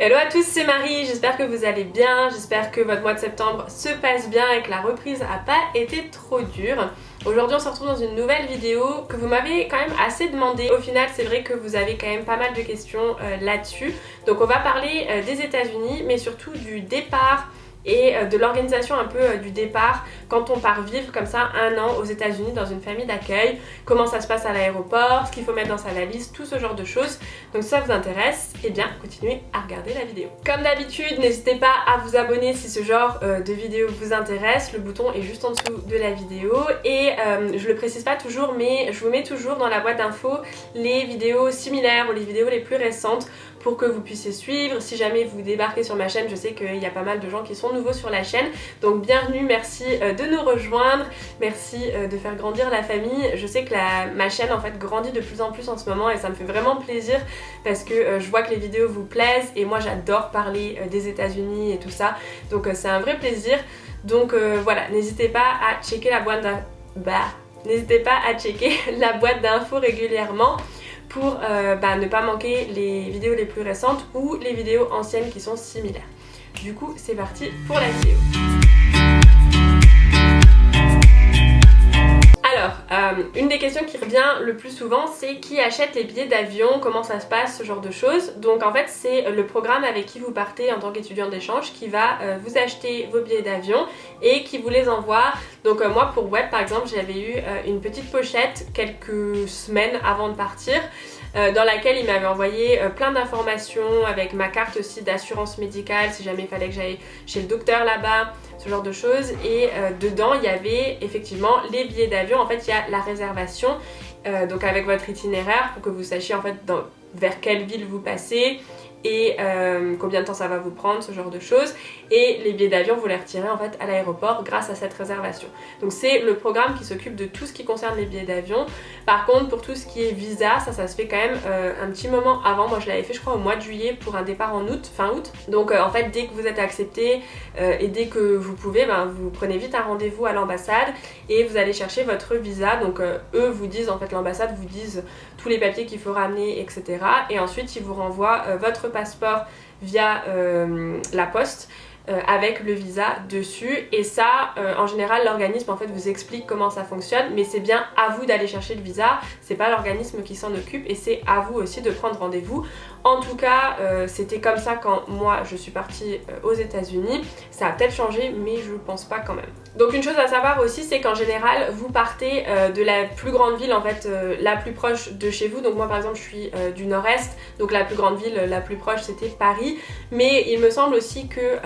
Hello à tous, c'est Marie, j'espère que vous allez bien, j'espère que votre mois de septembre se passe bien et que la reprise n'a pas été trop dure. Aujourd'hui on se retrouve dans une nouvelle vidéo que vous m'avez quand même assez demandé. Au final c'est vrai que vous avez quand même pas mal de questions là-dessus. Donc on va parler des États-Unis mais surtout du départ et de l'organisation un peu du départ quand on part vivre comme ça 1 an aux États-Unis dans une famille d'accueil, comment ça se passe à l'aéroport, ce qu'il faut mettre dans sa valise, tout ce genre de choses. Donc si ça vous intéresse, eh bien continuez à regarder la vidéo. Comme d'habitude, n'hésitez pas à vous abonner si ce genre de vidéo vous intéresse, le bouton est juste en dessous de la vidéo et je le précise pas toujours mais je vous mets toujours dans la boîte d'infos les vidéos similaires ou les vidéos les plus récentes pour que vous puissiez suivre. Si jamais vous débarquez sur ma chaîne, je sais qu'il y a pas mal de gens qui sont nouveaux sur la chaîne, donc bienvenue, merci de nous rejoindre, merci de faire grandir la famille. Je sais que ma chaîne en fait grandit de plus en plus en ce moment et ça me fait vraiment plaisir parce que je vois que les vidéos vous plaisent et moi j'adore parler des États-Unis et tout ça, donc c'est un vrai plaisir. Donc voilà, n'hésitez pas à checker la boîte d'infos régulièrement pour ne pas manquer les vidéos les plus récentes ou les vidéos anciennes qui sont similaires. Du coup, c'est parti pour la vidéo. Alors, une des questions qui revient le plus souvent, c'est qui achète les billets d'avion, comment ça se passe, ce genre de choses. Donc en fait, c'est le programme avec qui vous partez en tant qu'étudiant d'échange qui va vous acheter vos billets d'avion et qui vous les envoie. Donc moi, pour Web par exemple, j'avais eu une petite pochette quelques semaines avant de partir, dans laquelle il m'avait envoyé plein d'informations avec ma carte aussi d'assurance médicale si jamais il fallait que j'aille chez le docteur là-bas, ce genre de choses. Et dedans il y avait effectivement les billets d'avion. En fait il y a la réservation donc avec votre itinéraire pour que vous sachiez en fait vers quelle ville vous passez et combien de temps ça va vous prendre, ce genre de choses. Et les billets d'avion vous les retirez en fait à l'aéroport grâce à cette réservation. Donc c'est le programme qui s'occupe de tout ce qui concerne les billets d'avion. Par contre pour tout ce qui est visa, ça se fait quand même un petit moment avant. Moi je l'avais fait je crois au mois de juillet pour un départ en août, fin août. Donc en fait dès que vous êtes accepté et dès que vous pouvez, vous prenez vite un rendez-vous à l'ambassade et vous allez chercher votre visa. Donc eux vous disent, en fait l'ambassade vous disent tous les papiers qu'il faut ramener, etc. Et ensuite ils vous renvoient votre passeport via la poste avec le visa dessus. Et ça en général l'organisme en fait vous explique comment ça fonctionne, mais c'est bien à vous d'aller chercher le visa, c'est pas l'organisme qui s'en occupe et c'est à vous aussi de prendre rendez-vous. En tout cas c'était comme ça quand moi je suis partie aux États-Unis. Ça a peut-être changé mais je pense pas quand même. Donc une chose à savoir aussi, c'est qu'en général vous partez de la plus grande ville en fait la plus proche de chez vous. Donc moi par exemple je suis du nord-est, donc la plus grande ville la plus proche c'était Paris. Mais il me semble aussi que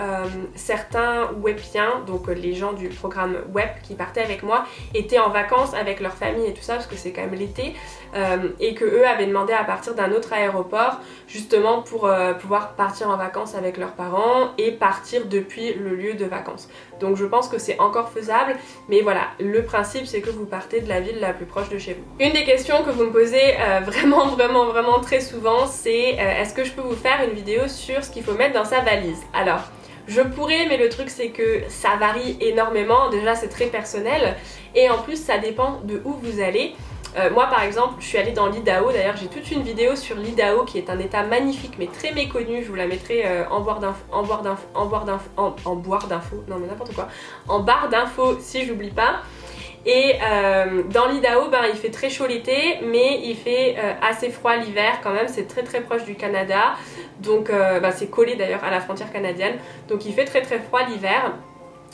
certains webiens, donc les gens du programme web qui partaient avec moi, étaient en vacances avec leur famille et tout ça parce que c'est quand même l'été, et que eux avaient demandé à partir d'un autre aéroport justement pour pouvoir partir en vacances avec leurs parents et partir depuis le lieu de vacances. Donc je pense que c'est encore faisable, mais voilà, le principe c'est que vous partez de la ville la plus proche de chez vous. Une des questions que vous me posez vraiment très souvent, c'est est-ce que je peux vous faire une vidéo sur ce qu'il faut mettre dans sa valise? Alors je pourrais, mais le truc c'est que ça varie énormément. Déjà c'est très personnel et en plus ça dépend de où vous allez. Moi par exemple je suis allée dans l'Idaho, d'ailleurs j'ai toute une vidéo sur l'Idaho qui est un état magnifique mais très méconnu, je vous la mettrai en barre d'infos si j'oublie pas. Et dans l'Idaho il fait très chaud l'été mais il fait assez froid l'hiver quand même, c'est très proche du Canada, donc c'est collé d'ailleurs à la frontière canadienne, donc il fait très froid l'hiver.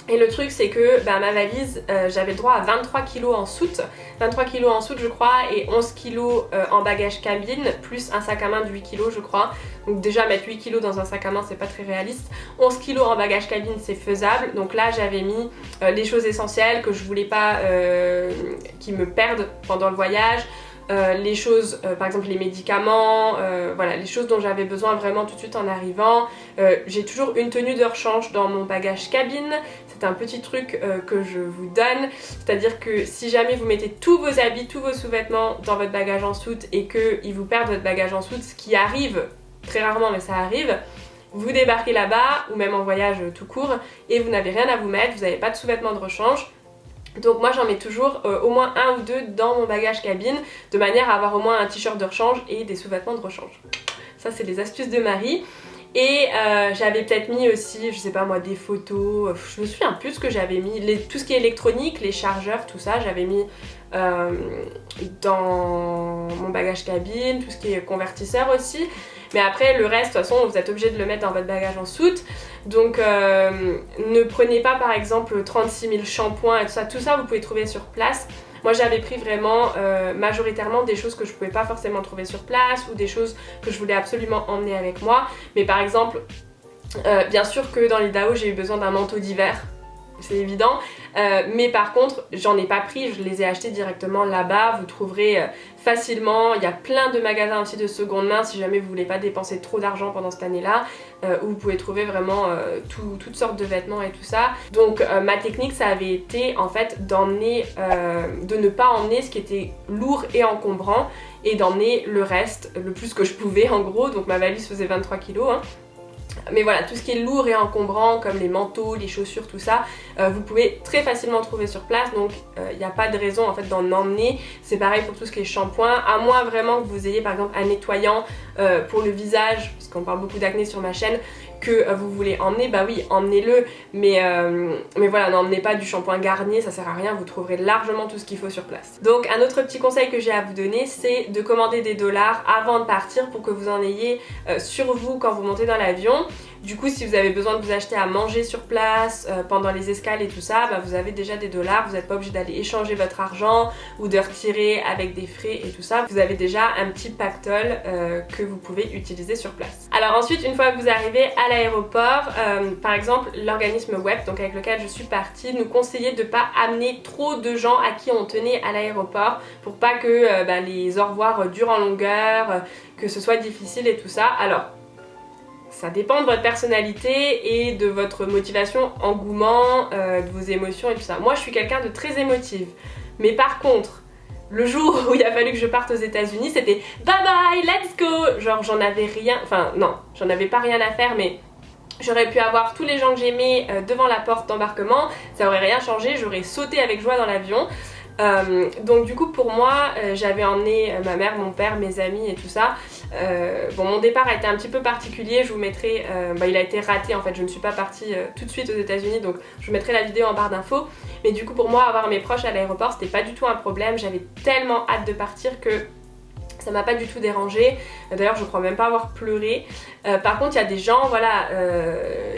Et le truc c'est que ma valise, j'avais le droit à 23 kg en soute, je crois, et 11 kg en bagage cabine, plus un sac à main de 8 kg je crois. Donc déjà mettre 8 kg dans un sac à main c'est pas très réaliste. 11 kg en bagage cabine c'est faisable, donc là j'avais mis les choses essentielles que je voulais pas qui me perdent pendant le voyage. Les choses, par exemple les médicaments, voilà, les choses dont j'avais besoin vraiment tout de suite en arrivant. J'ai toujours une tenue de rechange dans mon bagage cabine, c'est un petit truc que je vous donne, c'est-à-dire que si jamais vous mettez tous vos habits, tous vos sous-vêtements dans votre bagage en soute et qu'ils vous perdent votre bagage en soute, ce qui arrive très rarement mais ça arrive, vous débarquez là-bas ou même en voyage tout court et vous n'avez rien à vous mettre, vous n'avez pas de sous-vêtements de rechange. Donc moi j'en mets toujours au moins un ou deux dans mon bagage cabine, de manière à avoir au moins un t-shirt de rechange et des sous-vêtements de rechange. Ça c'est les astuces de Marie. Et j'avais peut-être mis aussi, je sais pas moi, des photos, je me souviens plus ce que j'avais mis, tout ce qui est électronique, les chargeurs, tout ça, j'avais mis dans mon bagage cabine, tout ce qui est convertisseur aussi. Mais après le reste, de toute façon vous êtes obligé de le mettre dans votre bagage en soute. Donc ne prenez pas par exemple 36 000 shampoings et tout ça vous pouvez trouver sur place. Moi j'avais pris vraiment majoritairement des choses que je pouvais pas forcément trouver sur place ou des choses que je voulais absolument emmener avec moi. Mais par exemple, bien sûr que dans les DAO j'ai eu besoin d'un manteau d'hiver, c'est évident, mais par contre j'en ai pas pris, je les ai achetés directement là-bas. Vous trouverez facilement, il y a plein de magasins aussi de seconde main si jamais vous voulez pas dépenser trop d'argent pendant cette année-là, où vous pouvez trouver vraiment toutes sortes de vêtements et tout ça. Donc ma technique ça avait été en fait d'emmener, de ne pas emmener ce qui était lourd et encombrant et d'emmener le reste, le plus que je pouvais en gros. Donc ma valise faisait 23 kilos hein. Mais voilà, tout ce qui est lourd et encombrant comme les manteaux, les chaussures, tout ça, vous pouvez très facilement trouver sur place. Donc il n'y a pas de raison en fait d'en emmener. C'est pareil pour tout ce qui est shampoing, à moins vraiment que vous ayez par exemple un nettoyant pour le visage, parce qu'on parle beaucoup d'acné sur ma chaîne, que vous voulez emmener, bah oui, emmenez-le, mais voilà, n'emmenez pas du shampoing Garnier, ça sert à rien, vous trouverez largement tout ce qu'il faut sur place. Donc un autre petit conseil que j'ai à vous donner, c'est de commander des dollars avant de partir pour que vous en ayez sur vous quand vous montez dans l'avion. Du coup, si vous avez besoin de vous acheter à manger sur place pendant les escales et tout ça, bah, vous avez déjà des dollars, vous n'êtes pas obligé d'aller échanger votre argent ou de retirer avec des frais et tout ça. Vous avez déjà un petit pactole que vous pouvez utiliser sur place. Alors ensuite, une fois que vous arrivez à l'aéroport, par exemple, l'organisme WEP, donc avec lequel je suis partie, nous conseillait de ne pas amener trop de gens à qui on tenait à l'aéroport pour pas que les au revoir durent en longueur, que ce soit difficile et tout ça. Alors, ça dépend de votre personnalité et de votre motivation, engouement, de vos émotions et tout ça. Moi, je suis quelqu'un de très émotive. Mais par contre, le jour où il a fallu que je parte aux États-Unis, c'était bye bye, let's go. Genre, j'en avais rien, enfin non, j'en avais pas rien à faire, mais j'aurais pu avoir tous les gens que j'aimais devant la porte d'embarquement, ça aurait rien changé, j'aurais sauté avec joie dans l'avion. Donc du coup pour moi j'avais emmené ma mère, mon père, mes amis et tout ça. Bon, mon départ a été un petit peu particulier, je vous mettrai, il a été raté en fait, je ne suis pas partie tout de suite aux États-Unis, donc je vous mettrai la vidéo en barre d'infos. Mais du coup pour moi avoir mes proches à l'aéroport c'était pas du tout un problème, j'avais tellement hâte de partir que ça m'a pas du tout dérangée. D'ailleurs je crois même pas avoir pleuré. Par contre il y a des gens, voilà,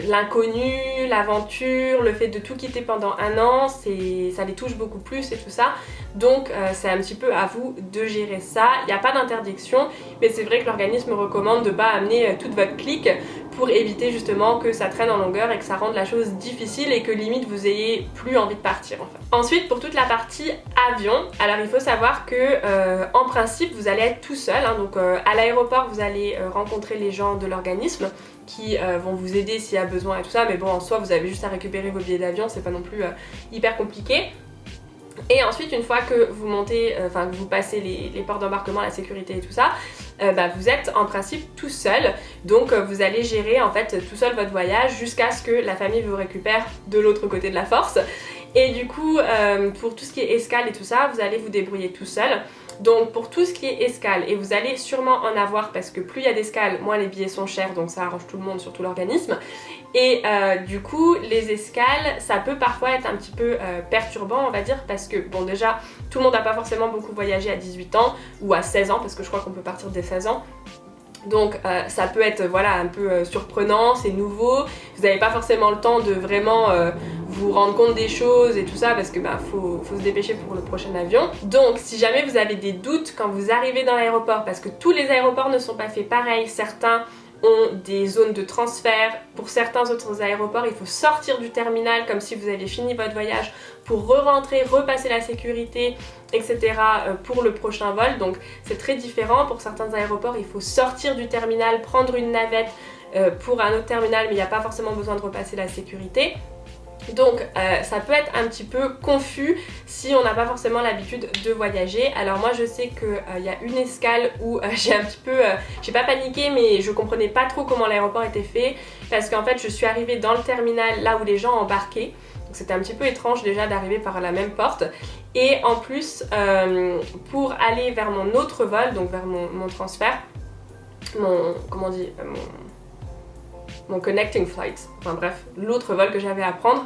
l'inconnu, l'aventure, le fait de tout quitter pendant un an, ça les touche beaucoup plus et tout ça. Donc c'est un petit peu à vous de gérer ça. Il n'y a pas d'interdiction, mais c'est vrai que l'organisme recommande de ne pas amener toute votre clique pour éviter justement que ça traîne en longueur et que ça rende la chose difficile et que limite vous ayez plus envie de partir en fait. Ensuite pour toute la partie avion, alors il faut savoir que en principe vous allez être tout seul, hein, donc à l'aéroport vous allez rencontrer les gens de l'organisme qui vont vous aider s'il y a besoin et tout ça, mais bon en soi vous avez juste à récupérer vos billets d'avion, c'est pas non plus hyper compliqué. Et ensuite une fois que vous montez, que vous passez les portes d'embarquement, la sécurité et tout ça, vous êtes en principe tout seul. Donc vous allez gérer en fait tout seul votre voyage jusqu'à ce que la famille vous récupère de l'autre côté de la force. Et du coup pour tout ce qui est escale et tout ça, vous allez vous débrouiller tout seul. Donc pour tout ce qui est escale, et vous allez sûrement en avoir parce que plus il y a d'escales, moins les billets sont chers, donc ça arrange tout le monde, surtout l'organisme. Et du coup les escales ça peut parfois être un petit peu perturbant on va dire, parce que bon déjà tout le monde n'a pas forcément beaucoup voyagé à 18 ans ou à 16 ans parce que je crois qu'on peut partir dès 16 ans. Donc ça peut être voilà un peu surprenant, c'est nouveau, vous n'avez pas forcément le temps de vraiment vous rendre compte des choses et tout ça parce que faut se dépêcher pour le prochain avion. Donc si jamais vous avez des doutes quand vous arrivez dans l'aéroport, parce que tous les aéroports ne sont pas faits pareil, certains ont des zones de transfert, pour certains autres aéroports il faut sortir du terminal comme si vous aviez fini votre voyage pour re-rentrer, repasser la sécurité, etc. pour le prochain vol. Donc c'est très différent. Pour certains aéroports il faut sortir du terminal, prendre une navette pour un autre terminal, mais il n'y a pas forcément besoin de repasser la sécurité. Donc ça peut être un petit peu confus si on n'a pas forcément l'habitude de voyager. Alors moi je sais qu'il y a une escale où j'ai un petit peu, j'ai pas paniqué mais je comprenais pas trop comment l'aéroport était fait, parce qu'en fait je suis arrivée dans le terminal là où les gens embarquaient. Donc c'était un petit peu étrange déjà d'arriver par la même porte. Et en plus pour aller vers mon autre vol, donc vers mon transfert, mon connecting flight, enfin bref, l'autre vol que j'avais à prendre,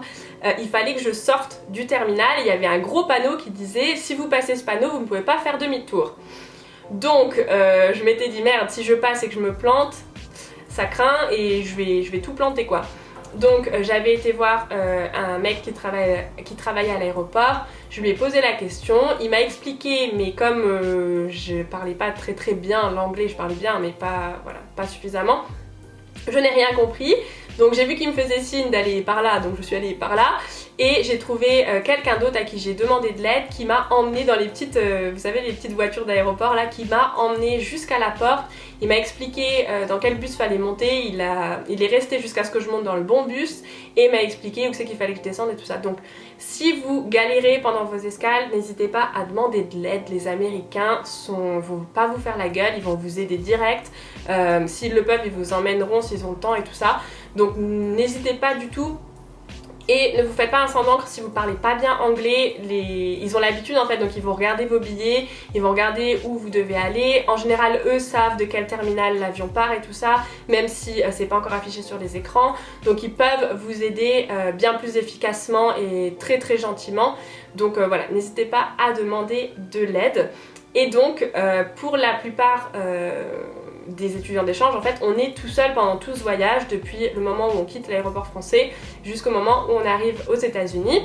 il fallait que je sorte du terminal et il y avait un gros panneau qui disait si vous passez ce panneau, vous ne pouvez pas faire demi-tour. Donc je m'étais dit merde, si je passe et que je me plante, ça craint et je vais tout planter quoi. Donc j'avais été voir un mec qui travaillait à l'aéroport, je lui ai posé la question, il m'a expliqué, mais comme je parlais pas très bien l'anglais, je parlais bien mais pas suffisamment, je n'ai rien compris. Donc j'ai vu qu'il me faisait signe d'aller par là, donc je suis allée par là et j'ai trouvé quelqu'un d'autre à qui j'ai demandé de l'aide qui m'a emmené dans les petites, vous savez les petites voitures d'aéroport là, qui m'a emmené jusqu'à la porte. Il m'a expliqué dans quel bus fallait monter, il est resté jusqu'à ce que je monte dans le bon bus et m'a expliqué où c'est qu'il fallait que je descende et tout ça. Donc si vous galérez pendant vos escales, n'hésitez pas à demander de l'aide. Les Américains vont pas vous faire la gueule, ils vont vous aider direct. S'ils le peuvent, ils vous emmèneront s'ils ont le temps et tout ça. Donc n'hésitez pas du tout. Et ne vous faites pas un sang d'encre si vous parlez pas bien anglais, ils ont l'habitude en fait, donc ils vont regarder vos billets, ils vont regarder où vous devez aller. En général, eux savent de quel terminal l'avion part et tout ça, même si c'est pas encore affiché sur les écrans. Donc ils peuvent vous aider bien plus efficacement et très gentiment. Donc voilà, n'hésitez pas à demander de l'aide. Et donc pour la plupart des étudiants d'échange, en fait on est tout seul pendant tout ce voyage depuis le moment où on quitte l'aéroport français jusqu'au moment où on arrive aux États-Unis.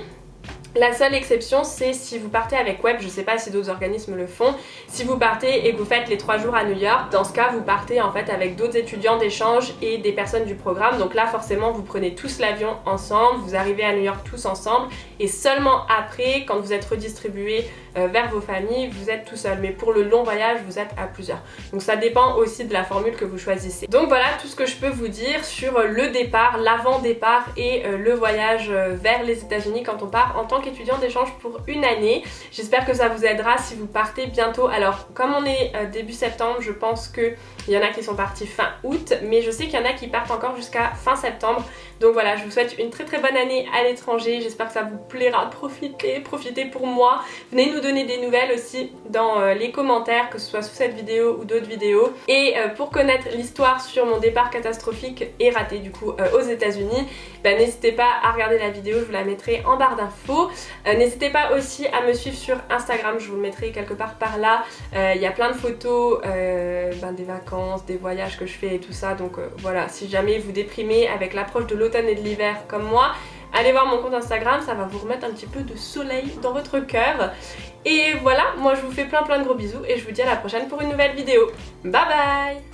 La seule exception, c'est si vous partez avec Web, je sais pas si d'autres organismes le font, si vous partez et que vous faites les 3 jours à New York, dans ce cas vous partez en fait avec d'autres étudiants d'échange et des personnes du programme, donc là forcément vous prenez tous l'avion ensemble, vous arrivez à New York tous ensemble et seulement après, quand vous êtes redistribués vers vos familles, vous êtes tout seul, mais pour le long voyage vous êtes à plusieurs. Donc ça dépend aussi de la formule que vous choisissez. Donc voilà tout ce que je peux vous dire sur le départ, l'avant-départ et le voyage vers les États-Unis quand on part en tant qu'étudiant d'échange pour une année. J'espère que ça vous aidera si vous partez bientôt. Alors comme on est début septembre, je pense qu'il y en a qui sont partis fin août, mais je sais qu'il y en a qui partent encore jusqu'à fin septembre. Donc voilà, je vous souhaite une très bonne année à l'étranger, j'espère que ça vous plaira, profitez pour moi. Venez nous donner des nouvelles aussi dans les commentaires, que ce soit sous cette vidéo ou d'autres vidéos. Et pour connaître l'histoire sur mon départ catastrophique et raté du coup aux États-Unis, n'hésitez pas à regarder la vidéo, je vous la mettrai en barre d'infos. N'hésitez pas aussi à me suivre sur Instagram, je vous le mettrai quelque part par là. Il y a plein de photos des vacances, des voyages que je fais et tout ça. Donc voilà, si jamais vous déprimez avec l'approche de l'automne et de l'hiver comme moi, allez voir mon compte Instagram, ça va vous remettre un petit peu de soleil dans votre cœur. Et voilà, moi je vous fais plein de gros bisous et je vous dis à la prochaine pour une nouvelle vidéo. Bye bye!